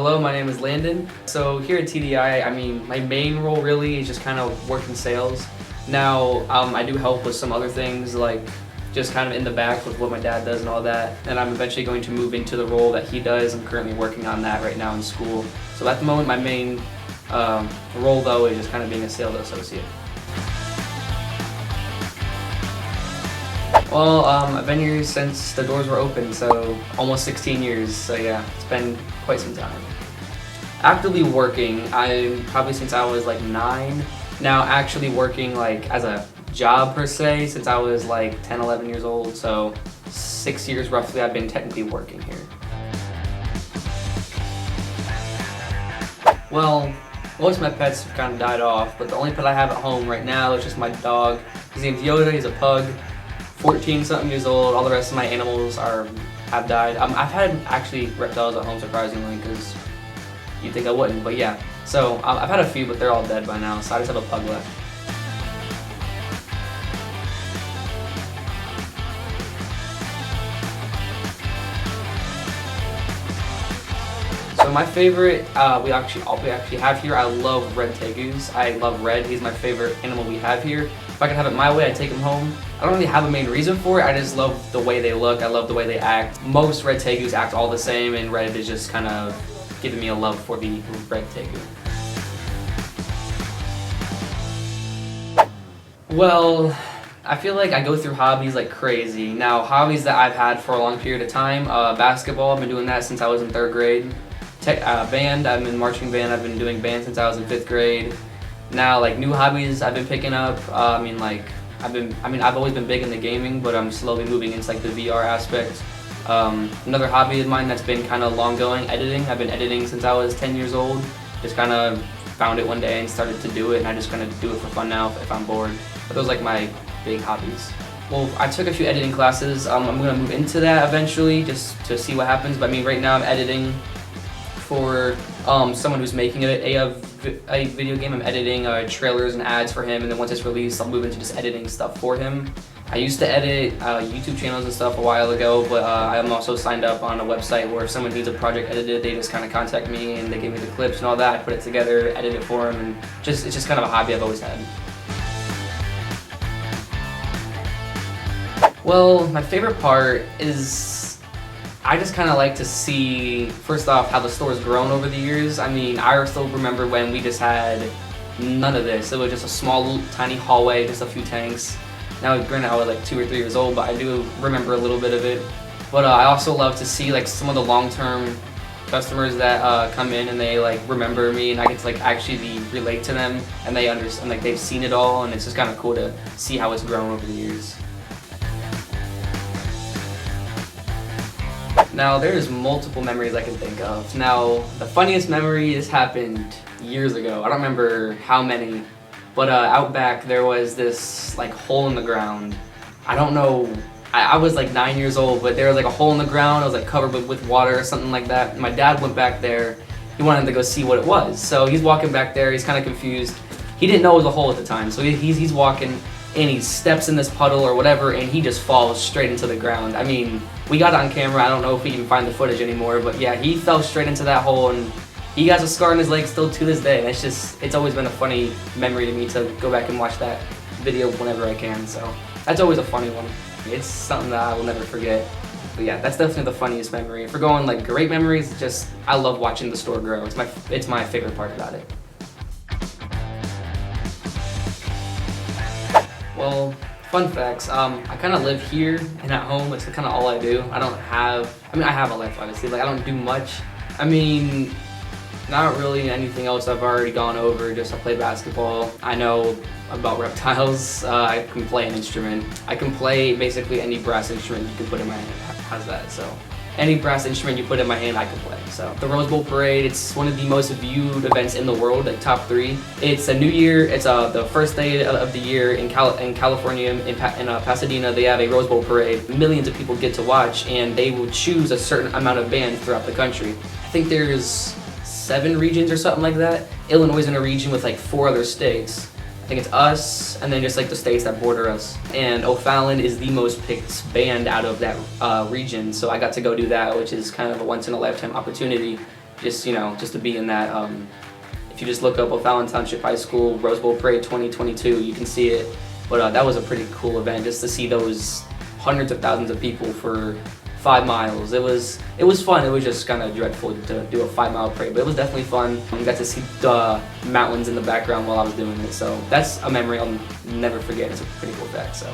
Hello, my name is Landyn. So here at TDI, my main role really is just kind of working sales. Now, I do help with some other things like just kind of in the back with what my dad does and all that. And I'm eventually going to move into the role that he does. I'm currently working on that right now in school. So at the moment, my main role though is just kind of being a sales associate. Well, I've been here since the doors were open, so almost 16 years, so yeah, it's been quite some time. Actively working, I'm probably since I was like 9. Now actually working like as a job per se, since I was like 10, 11 years old, so 6 years roughly I've been technically working here. Well, most of my pets have kind of died off, but the only pet I have at home right now is just my dog. His name's Yoda, he's a pug. 14-something years old. All the rest of my animals have died. I've had actually reptiles at home, surprisingly, because you'd think I wouldn't, but yeah. So I've had a few, but they're all dead by now, so I just have a pug left. So my favorite, we actually have here, I love red tegus. I love red, he's my favorite animal we have here. If I could have it my way, I'd take him home. I don't really have a main reason for it, I just love the way they look, I love the way they act. Most red tegus act all the same, and red is just kind of giving me a love for the red tegu. Well, I feel like I go through hobbies like crazy. Now, hobbies that I've had for a long period of time, basketball, I've been doing that since I was in 3rd grade. Band, I'm in marching band, I've been doing band since I was in 5th grade. Now, like new hobbies I've been picking up, I've always been big into gaming, but I'm slowly moving into like the VR aspect. Another hobby of mine that's been kind of long going, editing. I've been editing since I was 10 years old. Just kind of found it one day and started to do it, and I just kind of do it for fun now if I'm bored. But those are like my big hobbies. Well, I took a few editing classes. I'm going to move into that eventually just to see what happens. But right now I'm editing for someone who's making a video game. I'm editing trailers and ads for him, and then once it's released, I'll move into just editing stuff for him. I used to edit YouTube channels and stuff a while ago, but I'm also signed up on a website where if someone needs a project edited, they just kind of contact me and they give me the clips and all that. I put it together, edit it for them, and it's just kind of a hobby I've always had. Well, my favorite part is I just kind of like to see, first off, how the store's grown over the years. I still remember when we just had none of this. It was just a small, tiny hallway, just a few tanks. Now, granted, I was like 2 or 3 years old, but I do remember a little bit of it. But I also love to see like some of the long-term customers that come in and they like remember me, and I get to like actually relate to them, and they understand, like they've seen it all, and it's just kind of cool to see how it's grown over the years. Now, there's multiple memories I can think of. Now, the funniest memory, this happened years ago. I don't remember how many, but out back there was this like hole in the ground. I don't know, I was like 9 years old, but there was like a hole in the ground. It was like covered with water or something like that. My dad went back there. He wanted to go see what it was. So he's walking back there, he's kind of confused. He didn't know it was a hole at the time, so he's walking, and he steps in this puddle or whatever, and he just falls straight into the ground. We got it on camera. I don't know if we can find the footage anymore, but yeah, he fell straight into that hole, and he has a scar on his leg still to this day. And it's always been a funny memory to me to go back and watch that video whenever I can, so that's always a funny one. It's something that I will never forget. But yeah, that's definitely the funniest memory. If we're going like great memories, I love watching the store grow. It's my favorite part about it. Well, fun facts, I kind of live here and at home. It's kind of all I do. I have a life, obviously. Like, I don't do much. Not really anything else I've already gone over. Just I play basketball. I know about reptiles. I can play an instrument. I can play basically any brass instrument you can put in my hand. How's that? So any brass instrument you put in my hand, I can play. So the Rose Bowl Parade, it's one of the most viewed events in the world, like top 3. It's a new year. It's the first day of the year in California, in Pasadena. They have a Rose Bowl Parade. Millions of people get to watch, and they will choose a certain amount of bands throughout the country. I think there's 7 regions or something like that. Illinois is in a region with like 4 other states. I think it's us, and then just like the states that border us. And O'Fallon is the most picked band out of that region, so I got to go do that, which is kind of a once-in-a-lifetime opportunity. just just to be in that. If you just look up O'Fallon Township High School Rose Bowl Parade 2022, you can see it. But that was a pretty cool event, just to see those hundreds of thousands of people for 5 miles. It was fun. It was just kind of dreadful to do a 5-mile parade, but it was definitely fun. I got to see the mountains in the background while I was doing it, so that's a memory I'll never forget. It's a pretty cool fact. So.